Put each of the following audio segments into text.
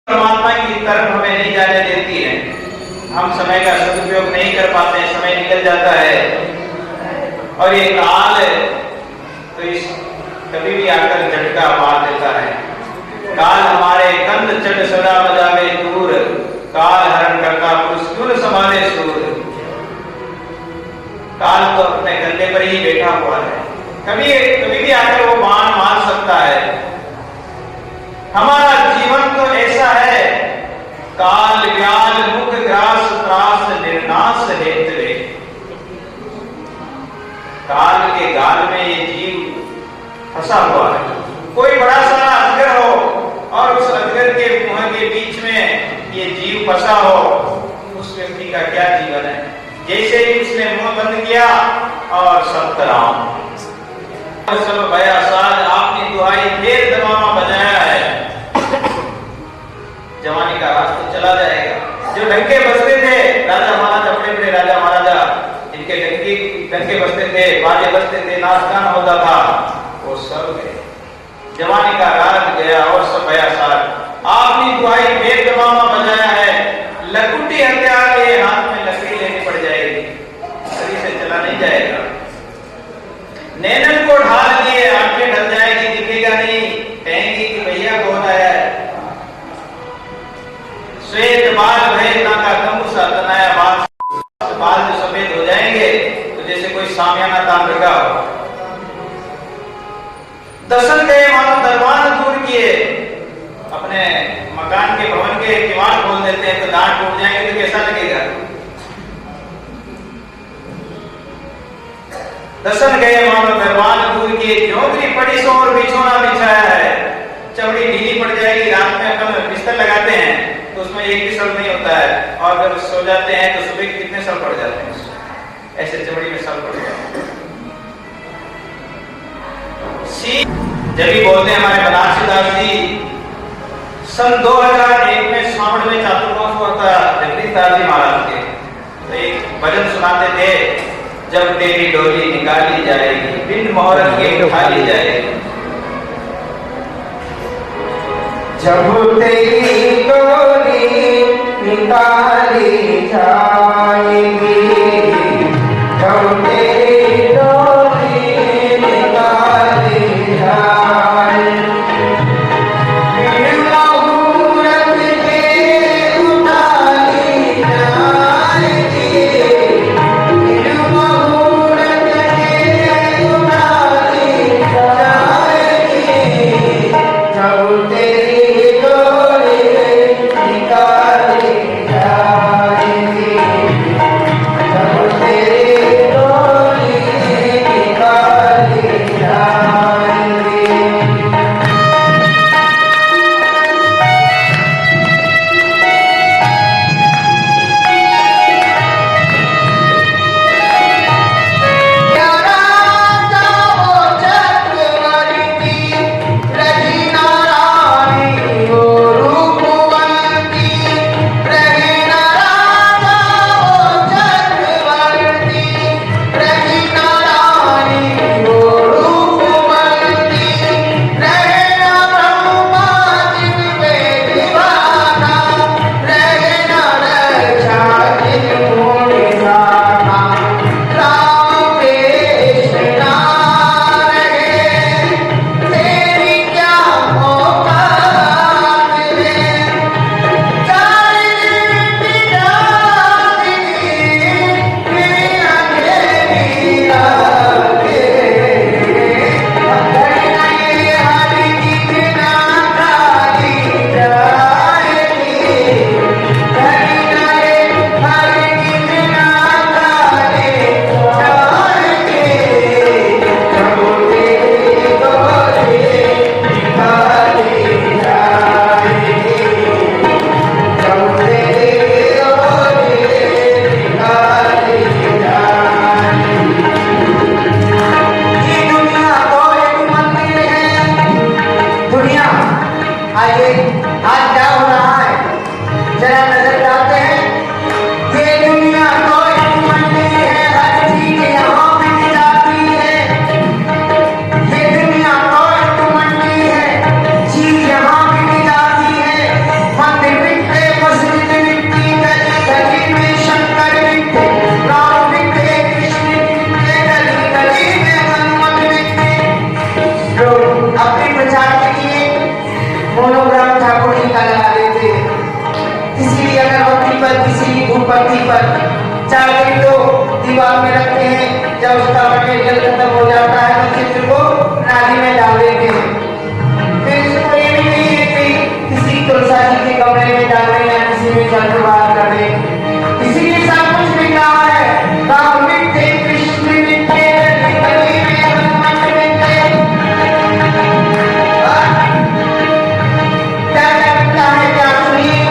परमात्मा की तरफ हमें नहीं जाने देती है। हम समय का सदुपयोग नहीं कर पाते हैं, समय निकल जाता है और ये काल तो इस कभी भी आकर झटका मार देता है। काल हमारे कंध चढ़ सदा बजावे दूर, काल हरण करता पुरुष क्यों न संभाले सूर। काल तो अपने कंधे पर ही बैठा हुआ है, कभी कभी भी आकर वो बाण मार सकता है। हमारा जीवन तो ऐसा है, काल व्याल मुख ग्रास त्रास निर्नाश हेतवे। काल के गाल में ये जीव फंसा हुआ है। कोई बड़ा सारा अजगर हो और उस अजगर के मुंह के बीच में ये जीव फंसा हो, उस व्यक्ति का क्या जीवन है। जैसे ही उसने मुंह बंद किया और सब तराम सब भया साज, आपने दुहाई फिर दमामा बजाया है। जवानी का रास्ता चला जाएगा। जो डंके बजते थे राजा महाराजा, बड़े बड़े राजा महाराजा, जिनके डंके बजते थे, बाजे बजते थे, नाच गान होता था, वो सब गए। जवानी का राज गया और सब भया साज। आपने दुहाई फिर दमामा बजाया है। लकुटी हथियार के हाथ में लकड़ी लेनी पड़ जाएगी, शरीर से चला नहीं जाएगा। नैनन को ढाल लिए, आंखें ढल जाएगी, दिखेगा नहीं, कहेंगी कि भैया कौन आया है। श्वेत बाल भय का कम सा तनाया बाल जो सफेद हो जाएंगे तो जैसे कोई सामियाना तान लगा हो। दर्शन गए मानो दरबार दूर किए, अपने मकान के भवन के किवाड़ खोल देते हैं तो दांत टूट जाएंगे तो कैसा लगेगा। दर्शन गए मानो दरबार दूर किए, जोगरी पड़ी सो और बिछोना बिछाया है। चमड़ी ढीली पड़ जाएगी, रात में अपन बिस्तर लगाते हैं तो उसमें एक भी सर नहीं होता है, और जब सो जाते हैं तो सुबह कितने सर पड़ जाते हैं, ऐसे चमड़ी में सर पड़ जाते हैं। जब भी बोलते हैं हमारे बनारसी दास जी, सन 2001 में श्रावण में चातुर्मास हुआ था जगदीश जी महाराज के, तो एक भजन सुनाते थे, जब तेरी डोली निकाली जाएगी बिन मोहरत के उठा ली जाएगी। जब तेरी डोली निकाली जाएगी, जब तेरी डोली निकाली जाएगी, बिन मुहूर्त के उठा ली जाएगी, बिन मुहूर्त के उठा ली जाएगी। जब तेरी निकाली जाएगी। जब किसी भूपति पर चाबी तो दीवार में रखते हैं, जब उसका मटेरियल खत्म हो जाता है तो चित्र को नाली में डाल देते हैं। फिर इसको ये भी नहीं है कि किसी तुलसा जी के कमरे में डाल दें या किसी में जल बाहर कर दें। इसीलिए सब कुछ भी कहा है, राम मिट्टे कृष्ण मिट्टे कली में हनुमत मिट्टे। क्या लगता है, क्या सुनिए।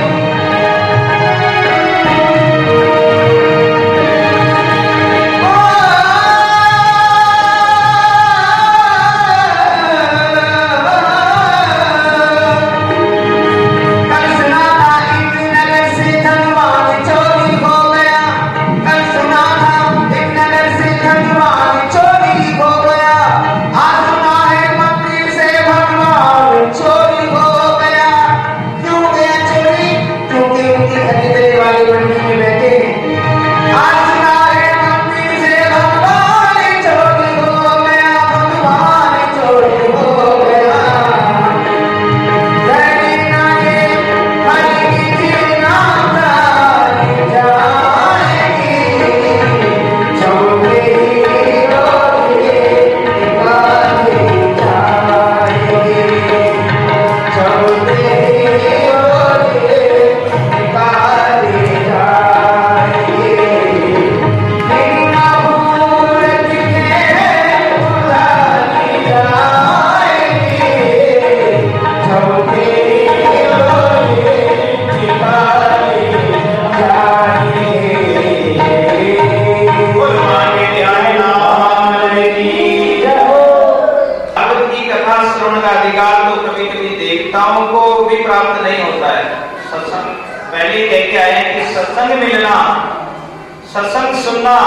सत्संग सुनना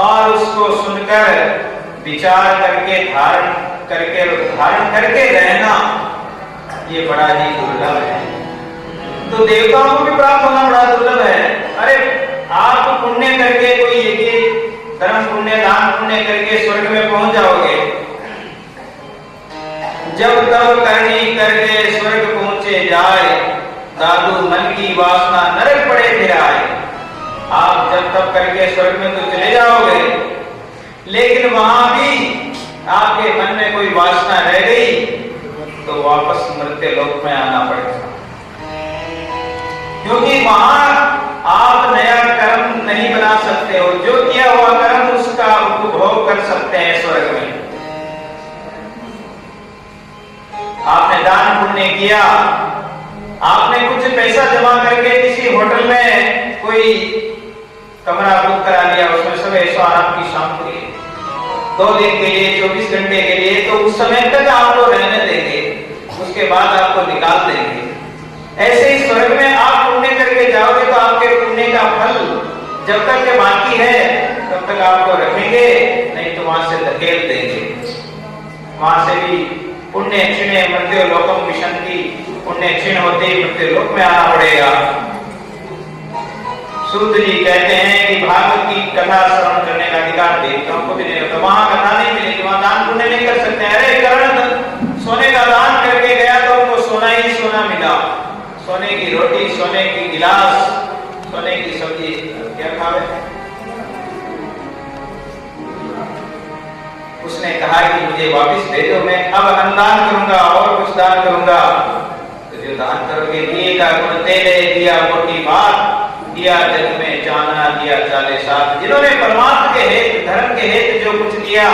और उसको सुनकर विचार करके धारण करके रहना, ये बड़ा ही दुर्लभ है। तो देवताओं को भी प्राप्त होना बड़ा दुर्लभ है। अरे आप पुण्य करके कोई यज्ञ धर्म पुण्य दान पुण्य करके स्वर्ग में पहुंच जाओगे, जब तब करनी करके स्वर्ग पहुंचे जाए, दादू मन की वासना नरक पड़े फिर आए। आप जब तब करके स्वर्ग में तो चले जाओगे, लेकिन वहां भी आपके मन में कोई वासना रह गई तो वापस मृत्यु लोक में आना पड़ेगा, क्योंकि वहां आप नया कर्म नहीं बना सकते हो। जो किया हुआ कर्म उसका उपभोग कर सकते हैं स्वर्ग में। आपने दान पुण्य किया, आपने कुछ पैसा जमा करके किसी होटल में कोई कमरा बुक करा लिया, उसमें सब ऐसा आराम की शाम के लिए 2 दिन के लिए 24 घंटे के लिए, तो उस समय तक आपको रहने देंगे, उसके बाद आपको निकाल देंगे। ऐसे ही स्वर्ग में आप पुण्य करके जाओगे तो आपके पुण्य का फल जब तक के बाकी है तब तक आपको रखेंगे, नहीं तो वहां से धकेल देंगे। वहां से भी पुण्य क्षीणे मृत्यु लोकम विशंति, पुण्य क्षीण होते ही मृत्यु लोक में आना पड़ेगा। सूत जी कहते हैं कि भागवत की कथा श्रवण करने का अधिकार देवताओं को भी नहीं होता। वहां कथा नहीं मिलेगी, वहां दान पुण्य नहीं कर सकते। अरे कर्ण सोने का दान करके गया तो उनको सोना ही सोना मिला, सोने की रोटी, सोने की गिलास, सोने की सब्जी, क्या खावे। उसने कहा कि मुझे वापस दे दो, मैं अब अन्नदान करूंगा और कुछ दान करूंगा। तो जो दान करोगे दिए का गुण तेले दिया मोटी बात, दिया जग में चांदना दिया चाले साथ। जिन्होंने परमात्मा के हित धर्म के हित जो कुछ दिया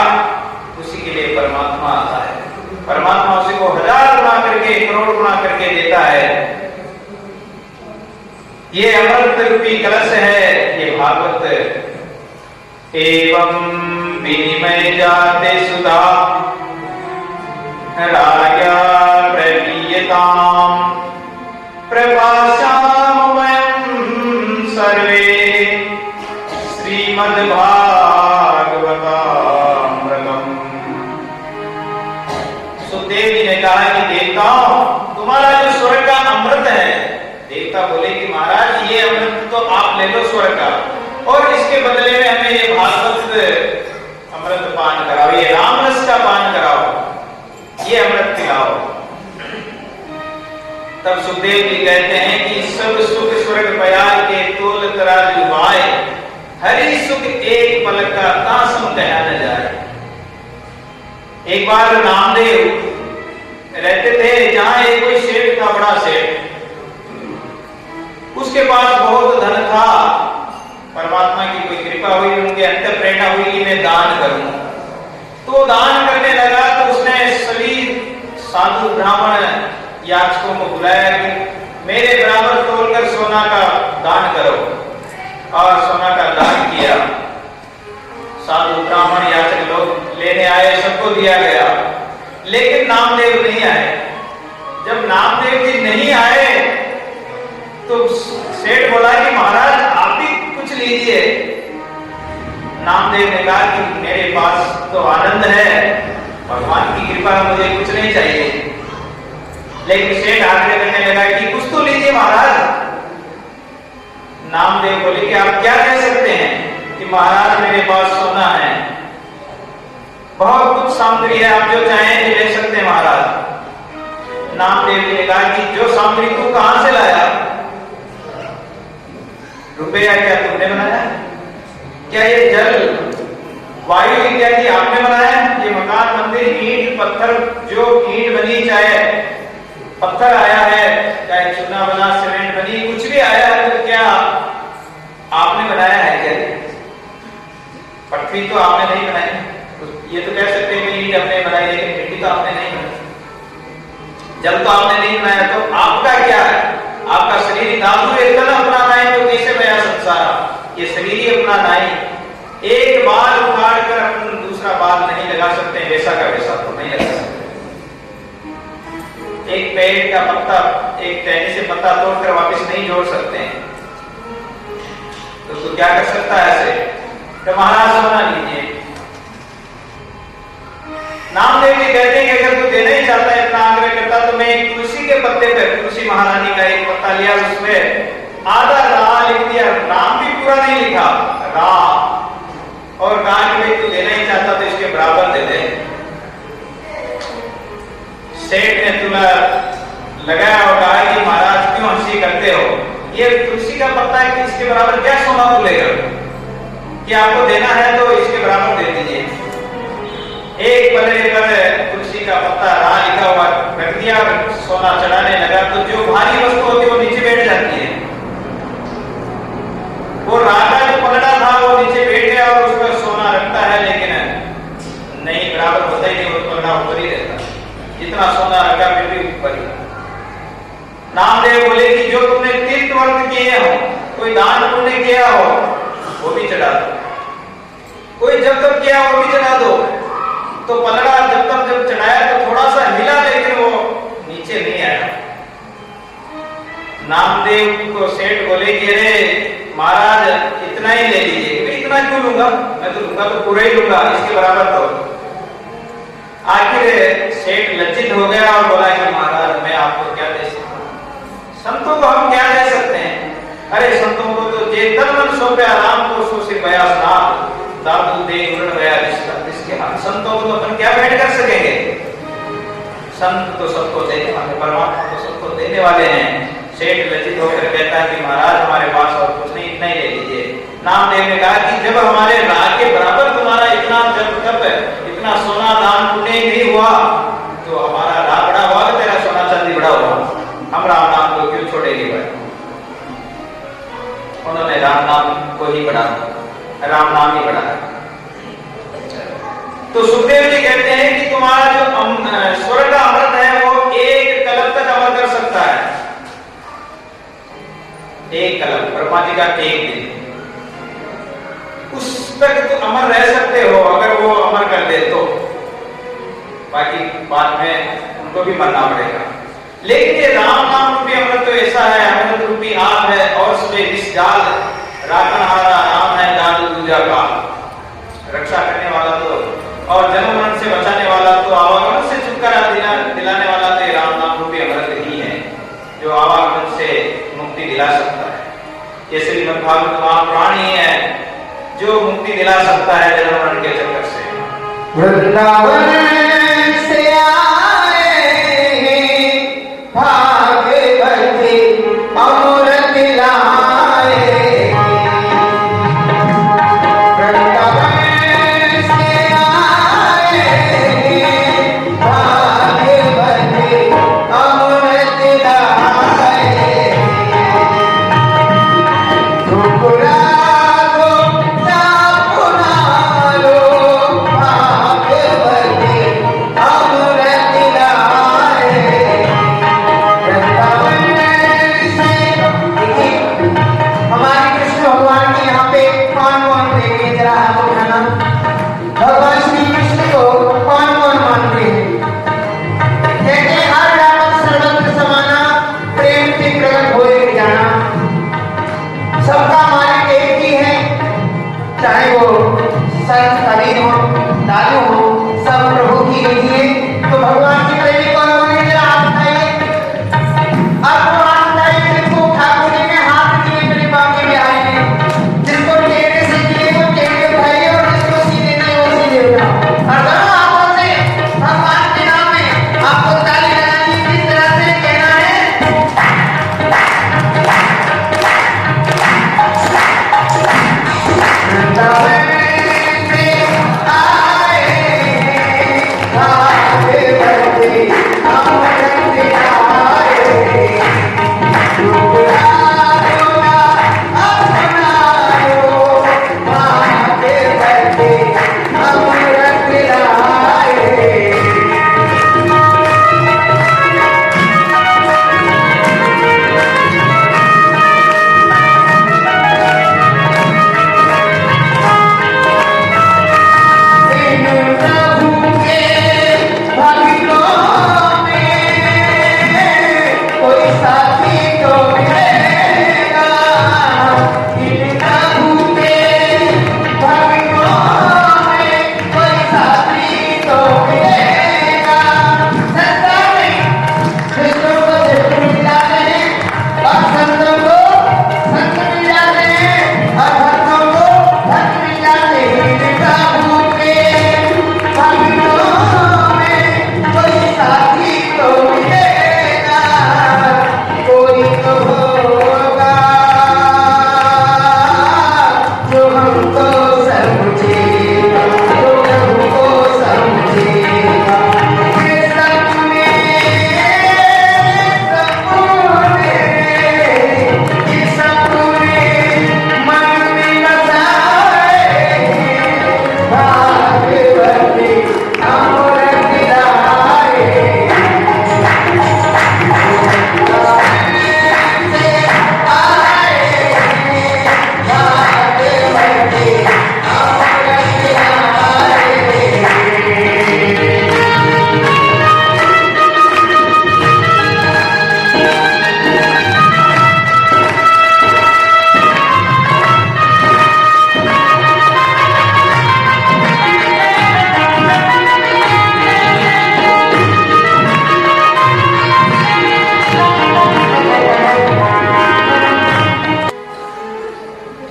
उसी के लिए परमात्मा आता है। परमात्मा उसी को 1000 गुना करके करोड़ गुना करके देता है। ये अमृत रूपी कलश है, ये भागवत। एवं विनिमय जाते सुधा राजा प्रवीयताम प्रभाषाम वयं सर्वे श्रीमद्भागवतामृतम्। सुखदेव जी ने कहा कि देवताओं, तुम्हारा जो स्वर्ग का अमृत है, देवता बोले कि महाराज ये अमृत तो आप ले लो स्वर्ग का, और इसके बदले में हमें ये भागवत अमृत पान कराओ, ये राम रस का पान कराओ, ये अमृत पिलाओ। तब सुखदेव जी कहते हैं कि सब सुख स्वर्ग पयाल के तोल तराजू भाए, हरि सुख एक पल का कासम कहा न जाए। एक बार नामदेव रहते थे जहां एक कोई सेठ था, बड़ा सेठ, उसके पास बहुत धन था। परमात्मा की कोई कृपा हुई, उनके अंतर प्रेरणा हुई कि मैं दान करूं, तो दान करने लगा। तो उसने सभी साधु ब्राह्मण याचकों को बुलाया कि मेरे बराबर तोलकर सोना का दान करो, और सोना का दान किया। साधु ब्राह्मण याचक लोग लेने आए, सबको दिया गया, लेकिन नामदेव नहीं आए। जब नामदेव जी नहीं आए तो सेठ बोला कि महाराज आप भी कुछ लीजिए। नामदेव ने कहा कि मेरे पास तो आनंद है, भगवान की कृपा, मुझे कुछ नहीं चाहिए। लेकिन सेठ आग्रह करने लगा कि कुछ तो लीजिए महाराज। नामदेव बोले कि आप क्या कह सकते हैं कि महाराज मेरे पास सोना है, बहुत कुछ सामग्री है, आप जो चाहें ले सकते हैं महाराज। नामदेव जी ने कहा कि जो सामग्री तू कहां से लाया? रुपया क्या तुमने बनाया? क्या ये जल वायु इत्यादि आपने बनाया? ये मकान मंदिर ईंट पत्थर, जो ईंट बनी, चाहे पत्थर आया है, चाहे चूना बना, सीमेंट बनी, कुछ भी आया है, तो क्या आपने बनाया है? क्या पृथ्वी तो आपने नहीं बनाई। ये तो कह सकते हैं कि ईंट हमने बनाई, लेकिन मिट्टी तो आपने नहीं बनाई, जल तो आपने नहीं बनाया। तो आपका क्या है? आपका शरीर दादू एक अपना नाई, तो कैसे गया संसार? ये शरीर ही अपना नाई। एक बाल उखाड़ कर अपन दूसरा बाल नहीं लगा सकते, वैसा का वैसा तो नहीं लगा सकते। एक पेड़ का पत्ता, एक टहनी से पत्ता तोड़कर वापस नहीं जोड़ सकते हैं, तो क्या कर सकता है ऐसे? तो महाराज सोना लीजिए। नामदेव जी कहते हैं कि अगर तू देना ही चाहता है, इतना आग्रह करता, तो मैं एक तुलसी के पत्ते पे, तुलसी महारानी का एक पत्ता लिया, उसमें आधा रा लिख दिया, राम भी पूरा नहीं लिखा, राम, और कहा कि भाई तू देना ही चाहता तो इसके बराबर दे दे। सेठ ने तुला लगाया और कहा कि महाराज क्यों हंसी करते हो? ये तुलसी का पत्ता है कि इसके बराबर क्या सोना बोलेगा? कि आपको देना है तो इसके बराबर दे दीजिए। एक पलड़े पर तुलसी का पत्ता रा लिखा हुआ रख दिया और सोना चढ़ाने लगा, तो जो भारी वस्तु होती है वो नीचे बैठ जाती है। वो रा का जो पलड़ा था वो नीचे बैठ गया और उस पर सोना रखता है, लेकिन नहीं बराबर होता ही नहीं, वो पलड़ा ऊपर ही रहता, जितना सोना रखा फिर भी ऊपर ही। नामदेव बोले कि जो तुमने तीर्थ वर्त किए हो, कोई दान पुण्य किया हो, वो भी चढ़ा दो, कोई जब तक किया वो भी चढ़ा दो। तो पलड़ा जब चढ़ाया तो थोड़ा सा हिला, लेकिन वो नीचे नहीं आया। नामदेव को सेठ बोले कि अरे महाराज इतना ही ले लीजिए। इतना क्यों लूंगा? मैं तो लूंगा तो पूरा ही लूंगा, इसके बराबर तो। आखिर सेठ लज्जित हो गया और बोला कि महाराज मैं आपको क्या दे सकता हूं? संतों को हम क्या दे सकते हैं? अरे संतों को तो जे तन मन सौंपे आराम को, सो सिर बया स्नान, दादू दे गुण गया जिसके हाथ। संतों को तो अपन क्या भेंट कर सकेंगे? संत तो सबको देने वाले, परमात्मा तो सबको देने वाले हैं। सेठ लज्जित होकर कहता है कि महाराज हमारे पास और कुछ नहीं, इतना ही ले लीजिए। नामदेव ने कहा कि जब हमारे राग के बराबर तुम्हारा इतना जब तब इतना सोना दान पुण्य नहीं हुआ, तो हमारा राग बड़ा हुआ, तेरा सोना चांदी बड़ा हुआ, हम राम नाम को क्यों छोड़ेंगे भाई? उन्होंने राम नाम को ही बढ़ा, राम नाम ही बढ़ाया। तो सुखदेव जी कहते हैं कि तुम्हारा जो स्वर्ग का अमृत है वो एक कल्प तक अमर कर सकता है। एक कल्प, ब्रह्मा जी का एक दिन, उस तक तो अमर रह सकते हो अगर वो अमर कर दे तो। बाकी बाद में उनको भी मरना पड़ेगा। लेकिन ये राम नाम रूपी अमृत तो ऐसा है, अमृत रूपी आग है, और उसमें विष जाल राखनहारा राम है, जादू दूजा का रक्षा करने वाला तो, और जन्म मरण से बचाने वाला तो, आवागमन से छुटकारा दिलाने वाला तो राम नाम रूपी अमृत ही है, जो आवागमन से मुक्ति दिला सकता है। ये श्रीमद् भागवत महापुराण ही है जो मुक्ति दिला सकता है जन्म मरण के चक्कर से। वृंदावन से आए भाग्य चाहे वो संत कबीर हो, दादू हो, सब प्रभु की लीजिए। तो भगवान की प्रेमी कौन होने जरा आप बताइए। आपको हाथ बताइए, जिसको ठाकुर जी ने हाथ दिए मेरे बाकी में आएंगे, जिसको टेढ़े से दिए वो टेढ़े उठाइए और जिसको सीधे दिए वो सीधे उठाओ। और दोनों हाथों से भगवान के नाम में आपको ताली लगानी है। किस तरह से कहना है,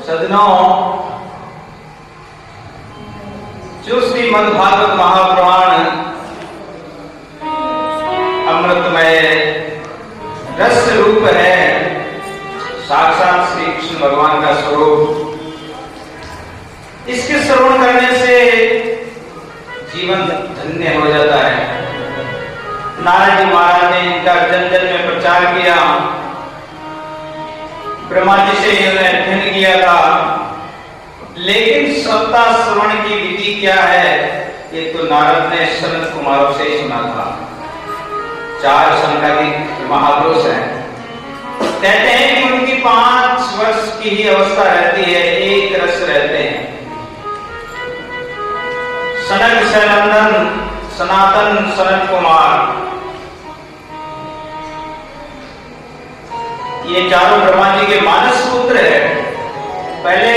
सज्जनों, जो श्रीमद् भागवत महापुराण अमृतमय रस रूप है, साक्षात श्री कृष्ण भगवान का स्वरूप, इसके श्रवण करने से जीवन धन्य हो जाता है। नारद जी महाराज ने इनका जन जन में प्रचार किया, ब्रह्मा जी से इन्होंने अध्ययन किया था, लेकिन सप्ताह श्रवण की विधि क्या है ये तो नारद ने सनत कुमारों से ही सुना था। 4 संकालिक महापुरुष हैं, कहते हैं कि उनकी 5 वर्ष की ही अवस्था रहती है, एक रस रहते हैं। सनक सनंदन सनातन सनत कुमार, ये चारों ब्रह्मा जी के मानस पुत्र है। पहले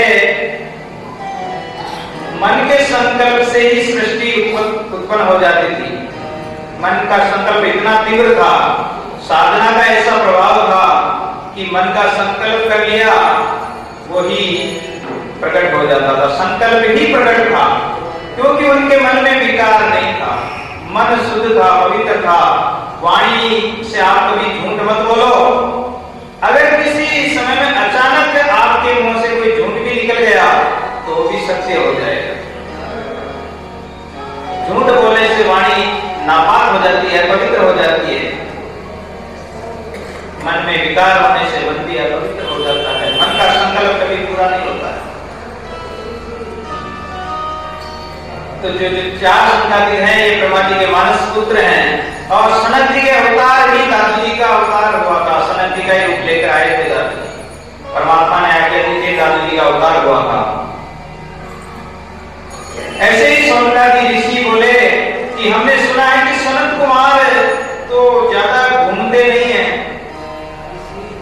मन के संकल्प से ही सृष्टि उत्पन्न हो जाती थी। मन का संकल्प इतना तीव्र था, साधना का ऐसा प्रभाव था कि मन का संकल्प कर लिया वही प्रकट हो जाता था। संकल्प ही प्रकट था, क्योंकि उनके मन में विकार नहीं था, मन शुद्ध था, पवित्र था। वाणी से आप कभी झूठ मत बोलो। अगर किसी समय में अचानक आपके मुंह से कोई झूठ भी निकल गया तो वो भी सत्य हो जाएगा। झूठ बोलने से वाणी नापाक हो जाती है, पवित्र हो जाती है। मन में विकार होने से मन भी अपवित्र हो जाता है। मन का संकल्प कभी पूरा नहीं होता है। तो जो 4 संकालिक हैं ये ब्रह्मा जी के मानस पुत्र हैं, और सनत जी के अवतार ही दादू जी का अवतार हुआ था। सनत जी का ही रूप लेकर आए थे दादू जी, परमात्मा ने आज्ञा दी थी, दादू जी का अवतार हुआ था। ऐसे ही सोनकादि ऋषि बोले कि हमने सुना है कि सनत कुमार तो ज्यादा घूमते नहीं हैं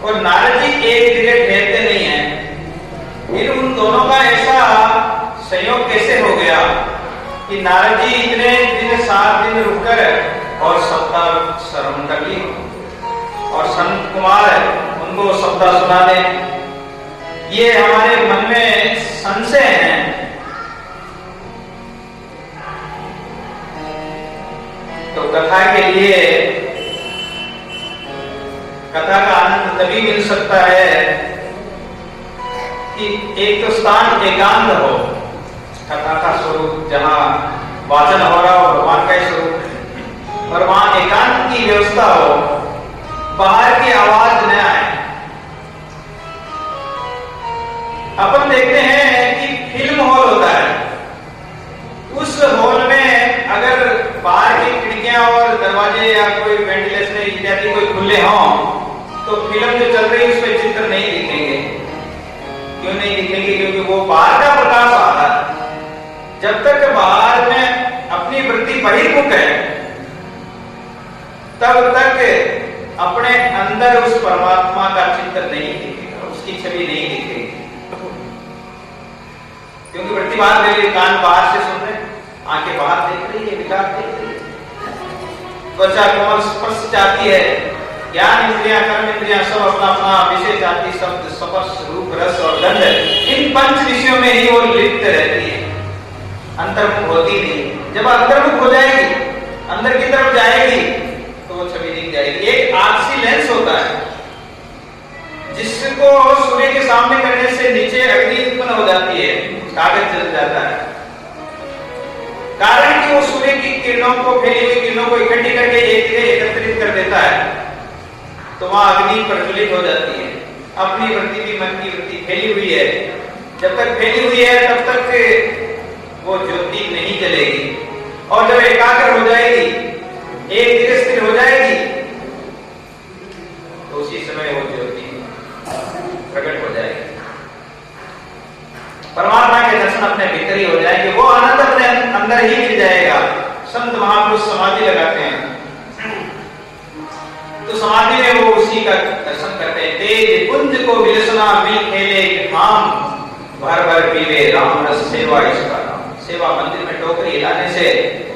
और नारद जी एक जगह ठहरते नहीं हैं। फिर उन दोनों का ऐसा कि नारद जी इतने दिन 7 दिन रुककर और सप्ताह श्रवण कर ली और संत कुमार उनको सप्ताह सुना दे। ये हमारे मन में संशय है। तो कथा के लिए कथा का आनंद तभी मिल सकता है कि एक तो स्थान एकांत हो, कथा का स्वरूप जहां वाचन हो रहा हो भगवान का स्वरूप, और वहां एकांत की व्यवस्था हो, बाहर की आवाज न आए। अपन देखते हैं कि फिल्म हॉल होता है, उस हॉल में अगर बाहर की खिड़कियां और दरवाजे या कोई वेंटिलेशन इत्यादि कोई खुले हों तो फिल्म जो चल रही है उसमें चित्र नहीं दिखेंगे। क्यों नहीं दिखेंगे? क्योंकि वो बाहर का प्रकाश आ रहा है। जब तक बाहर में अपनी वृत्ति बहिर्मुख है तब तक अपने अंदर उस परमात्मा का चित्र नहीं दिखेगा, उसकी छवि नहीं दिखेगी। क्योंकि वृत्ति बाहर देख रही, कान बाहर से सुन रहे, आंखें बाहर देख रही है, विकार देख रही है, त्वचा कोमल स्पर्श चाहती है, ज्ञान इंद्रियां कर्म इंद्रियां सब अपना अपना विषय चाहती, शब्द स्पर्श रूप रस और गंध, इन 5 विषयों में ही वो लिप्त रहती है, अंतर्मुख होती नहीं। जब अंतर्मुख हो जाएगी, अंदर की तरफ जाएगी तो वो छवि दिख जाएगी। एक आरसी लेंस होता है जिसको सूर्य के सामने करने से नीचे अग्नि उत्पन्न हो जाती है, कागज जल जाता है। कारण कि वो सूर्य की किरणों को, फैली हुई किरणों को इकट्ठी करके एक जगह एकत्रित कर देता है, तो वहां अग्नि प्रज्वलित हो जाती है। अपनी वृत्ति भी मन की वृत्ति फैली हुई है, जब तक फैली हुई है तब तक वो ज्योति नहीं जलेगी। और जब एकाग्र हो जाएगी, एक जगह स्थिर हो जाएगी, तो उसी समय वो ज्योति प्रकट हो जाएगी। परमात्मा के दर्शन अपने भीतर ही हो जाएंगे, वो आनंद अपने अंदर ही मिल जाएगा। संत महापुरुष समाधि लगाते हैं तो समाधि में वो उसी का दर्शन करते हैं। तेज कुंज को विलसना मिल खेले हम भर भर पीवे राम रस सेवा इसका नाम। सेवा मंदिर में टोकरी हिलाने से,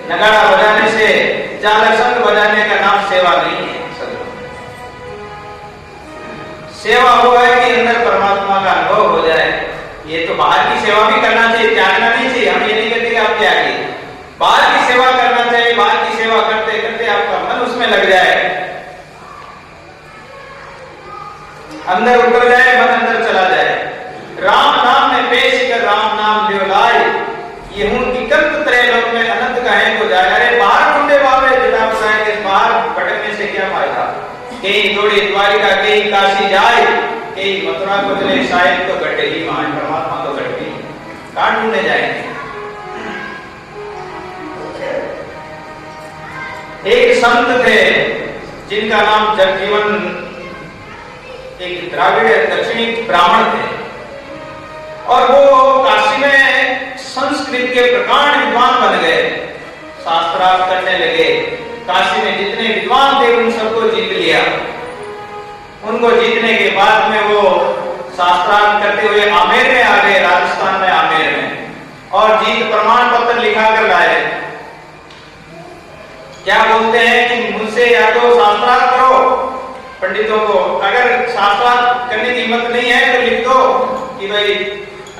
नगाड़ा बजाने से, चालक संग बजाने का नाम सेवा नहीं है। सेवा हुआ है कि अंदर परमात्मा का अनुभव हो जाए। ये तो बाहर की सेवा भी करना चाहिए, त्यागना नहीं चाहिए। हम ये नहीं कहते कि आप त्यागिए, बाहर की सेवा करना चाहिए। बाहर की सेवा करते करते आपका मन उसमें लग जाए, अंदर उतर जाए, मन अंदर चला जाए। राम नाम में पेश कर राम नाम लियो लाए, ये हूं निकंत त्रैलोक में अनंत कहे को जाए। अरे बाहर ढूंढे बाबे जितना बताए कि बाहर भटकने से क्या फायदा। कहीं दौड़ी द्वारिका, कहीं काशी जाए, कहीं मथुरा को चले, शायद तो घटे ही वहां परमात्मा तो घट गई, कहां ढूंढने जाएंगे। एक संत थे जिनका नाम जगजीवन, एक द्राविड़ दक्षिणी ब्राह्मण थे, और वो काशी में संस्कृत के प्रकांड विद्वान बन गए, शास्त्रार्थ करने लगे। काशी में जितने विद्वान थे उन सबको जीत लिया। उनको जीतने के बाद में वो शास्त्रार्थ करते हुए आमेर में आ गए, राजस्थान में आमेर में, और जीत प्रमाण पत्र लिखा कर लाए। क्या बोलते हैं कि मुझसे या तो शास्त्रार्थ करो पंडितों को, अगर शास्त्रार्थ करने की हिम्मत नहीं है तो लिख दो कि भाई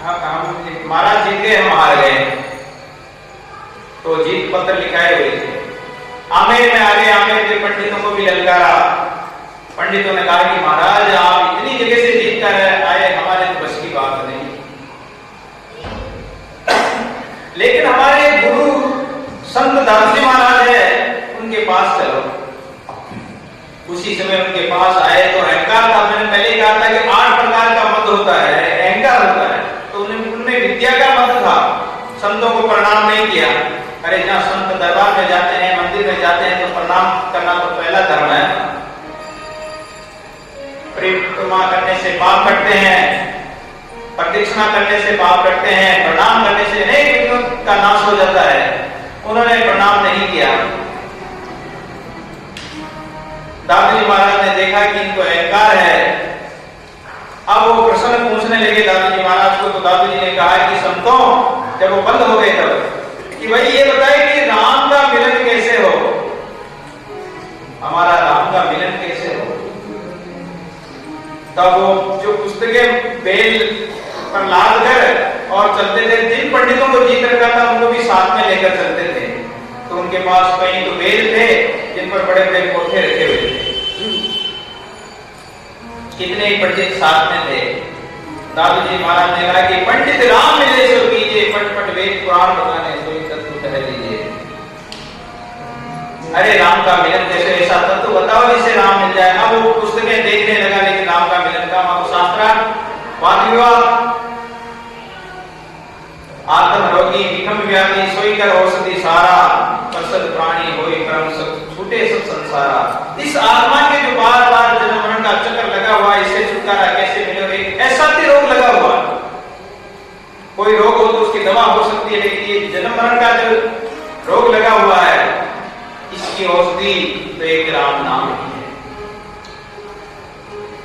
हम महाराज जीत गए, हम हार गए। तो जीत पत्र लिखाए हुए थे। आमेर में आ गए, आमेर के पंडितों को भी ललकारा। पंडितों ने कहा कि महाराज आप इतनी जगह से जीत कर आए, हमारे तो बस की बात नहीं। लेकिन हमारे गुरु संत दासजी महाराज है, उनके पास चलो। उसी समय उनके पास आए तो अहंकार था। मैंने पहले कहा था कि 8 प्रकार का मत होता है, अहंकार होता है। तो उनमें विद्या का मत था, संतों को प्रणाम नहीं किया। अरे जहाँ संत दरबार में जाते हैं, मंदिर में जाते हैं तो प्रणाम करना तो पहला धर्म है। परिक्रमा करने से पाप कटते हैं, प्रदक्षिणा करने से पाप कटते हैं, प्रणाम करने से अनेक विघ्नों का नाश हो जाता है। उन्होंने प्रणाम नहीं किया। दादूजी महाराज ने देखा कि इनको अहंकार है। अब वो प्रश्न पूछने लगे दादूजी महाराज को। तो दादूजी ने कहा कि संतों, जब वो बंद हो गए तब कि भाई ये बताए कि राम का मिलन कैसे हो, हमारा राम का मिलन कैसे हो। तब वो जो पुस्तकें बेल पर लाद कर और चलते थे, जिन पंडितों को जीत रखा था उनको भी साथ में लेकर चलते थे। तो उनके पास कहीं तो बेल थे जिन पर बड़े बड़े पोथे रखे हुए थे। कितने ही पंडित साथ में थे। दादू जी महाराज ने कहा कि पंडित राम मिले सो कीजिए, पट पट वेद पुराण बताने सोई तत्व कह लीजिए। अरे राम का मिलन कैसे, ऐसा तत्व बताओ जिससे राम मिल जाए। ना वो पुस्तकें देखने लगा, लेकिन राम का मिलन का माको शास्त्रार्थ वाद विवाद आत्म रोगी विक्रम व्याधि सोई कर औषधि सारा, फसल प्राणी होई परम सुख छूटे सब संसारा। इस आत्मा के जो बार बार जन्म मरण का चक्कर लगा हुआ, इससे छुटकारा कैसे मिलेगा। ऐसा भी रोग लगा हुआ, कोई रोग हो तो उसकी दवा हो सकती है, लेकिन ये जन्म मरण का जो रोग लगा हुआ है, इसकी औषधि तो एक राम नाम ही है।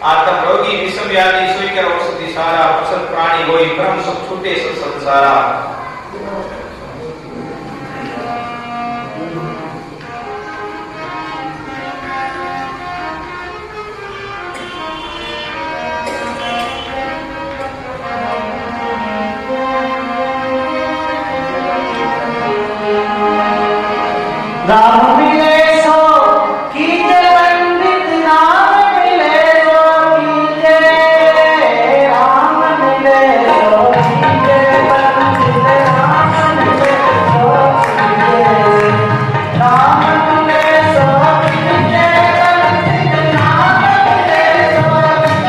आत्म रोगी विषम व्याधि सोई कर औषधि सारा, फसल प्राणी होई परम सुख छूटे सब संसारा। राम मिले सो कीजे पंडित, राम मिले सो कीजे, राम मिले सो कीजे पंडित, राम मिले सो कीजे, राम मिले सो कीजे पंडित, राम मिले सो कीजे,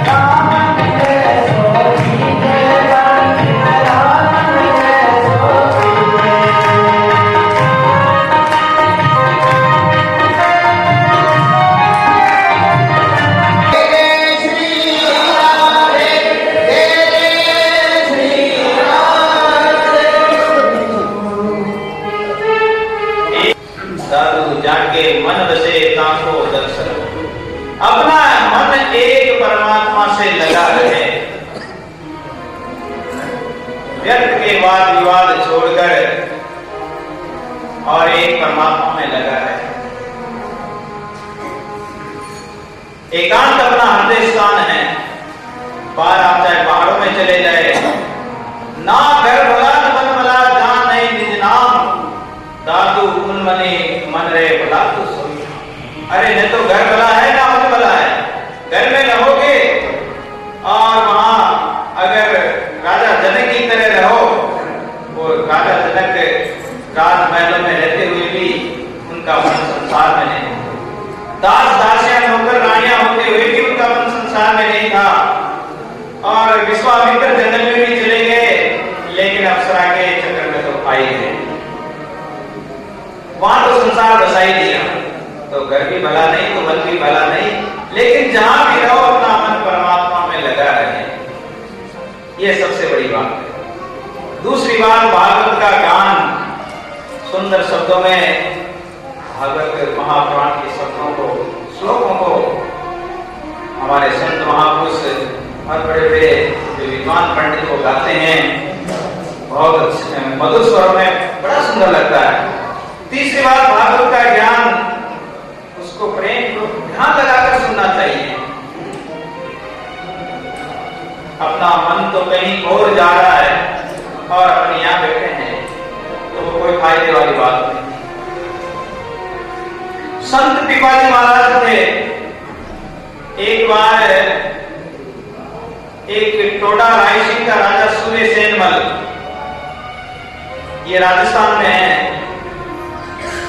राम मिले सो कीजे पंडित, राम मिले सो कीजे। साधु जाके मन बसे ताको दर्शन, अपना मन एक परमात्मा से लगा रहे, व्यर्थ के वाद विवाद छोड़कर और एक परमात्मा में लगा रहे। एकांत अपना हृदय स्थान है। बाहर आप चाहे पहाड़ों में चले जाए, ना घर भला न मन भला, जान नहीं निज नाम, दादू उन मने मन रहे भला तो सोई। अरे न तो घर भला है ना मन भला है। घर में रहोगे और वहां अगर राजा जनक की तरह रहो, वो राजा जनक राजमहलों में रहते हुए भी उनका मन संसार में नहीं, दास दासियां होकर रानियां होते हुए भी उनका मन संसार में नहीं था। और विश्वामित्र जंगल में भी चले गए, लेकिन अप्सरा के चक्कर में तो आई गए, वहां तो संसार बसा ही दिया। तो घर भी भला नहीं तो मन भी भला नहीं, लेकिन जहां भी रहो अपना मन परमात्मा में लगा रहे, ये सबसे बड़ी बात है। दूसरी बात, भागवत का गान सुंदर शब्दों में भागवत महापुराण के शब्दों को, श्लोकों को हमारे संत महापुरुष और बड़े बड़े विद्वान पंडित को गाते हैं, बहुत मधुर स्वर में, बड़ा सुंदर लगता है। तीसरी बात, भागवत का ज्ञान उसको प्रेम को ध्यान लगाकर सुनना चाहिए। अपना मन तो कहीं और जा रहा है और अपने यहाँ बैठे हैं, तो वो कोई फायदे वाली बात नहीं। संत पिपाजी महाराज थे, एक बार एक टोडा रायसिंह का राजा सूर्य सेनमल, ये राजस्थान में है,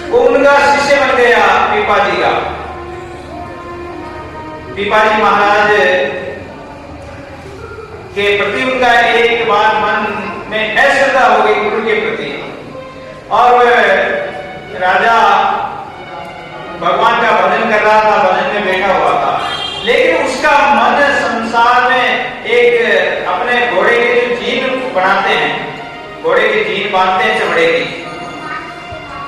वो उनका शिष्य बन गया पिपाजी का। पिपाजी महाराज के प्रति उनका एक बार मन में अश्रद्धा हो गई गुरु के प्रति, और वह राजा भगवान का भजन कर रहा था, भजन में बैठा हुआ था, लेकिन उसका मन संसार में एक अपने घोड़े की जो जीन बनाते हैं, घोड़े की जीन बांधते हैं चमड़े की,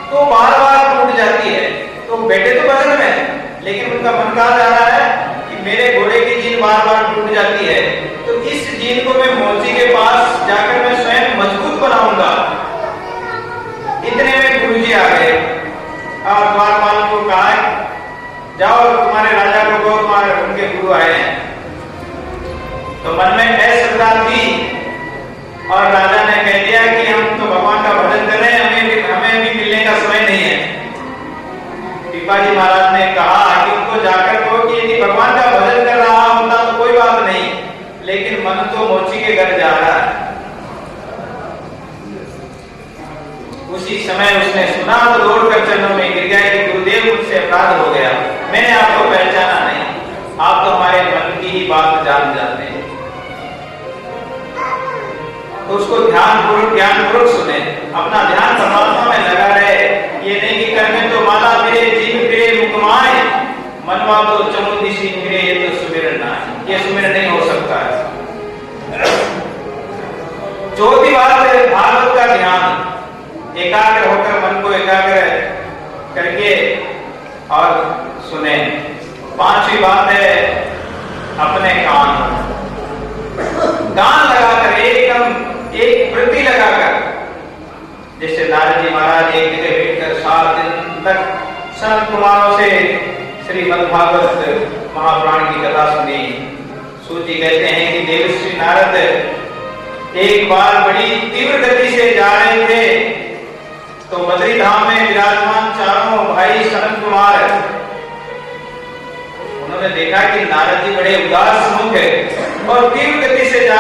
तो बार बार टूट जाती है। तो बैठे तो भजन में, लेकिन उनका मन कहा जा रहा है कि मेरे घोड़े की जीन बार बार टूट जाती है, तो इस जीन को मैं मोची के पास जाकर मैं स्वयं मजबूत बनाऊंगा, इतने में गुरुजी आ गए और द्वारपाल को कहा, जाओ तुम्हारे राजा को कहो तुम्हारे उनके गुरु आए हैं। तो मन में श्रद्धा थी और राजा ने कह दिया कि हम तो भगवान का भजन कर रहे हैं, हमें भी मिलने का समय नहीं है। पिपाजी महाराज ने कहा कि उनको जाकर कहो कि यदि भगवान का भजन कर रहा होता तो कोई बात नहीं, लेकिन मन तो मोची के घर जा रहा है। उसी समय उसने सुना तो दौड़कर चरणों में गिर गया कि गुरुदेव मुझसे अपराध हो गया, मैंने आपको पहचाना नहीं, आप तो हमारे मन की ही बात जान जाते हैं। तो उसको ध्यानपूर्वक सुने, अपना ध्यान परमात्मा में लगा रहे। ये नहीं कि कर में तो माला फिरे, जीव फिरे, मुकमाए, मनवा तो चमुंदी सी फिरे, ये तो सुमिरन ना है, ये सुमिरन नहीं हो सकता है। चौथी बात है भागवत का ध्यान, एकाग्र होकर मन को एकाग्र करके और सुने। पांचवी बात है अपने कान लगाकर एकदम एक वृत्ति लगाकर, जैसे नारद जी महाराज एक जगह बैठकर 7 दिन तक संत कुमारों से श्रीमद् भागवत महापुराण की कथा सुनी। सूची कहते हैं कि देवर्षि नारद एक बार बड़ी तीव्र गति से जा रहे थे, तो बद्री धाम में विराजमान चारों भाई सनत कुमार, उन्होंने देखा कि नारद जी बड़े उदास मुख है और तीव्र गति से जा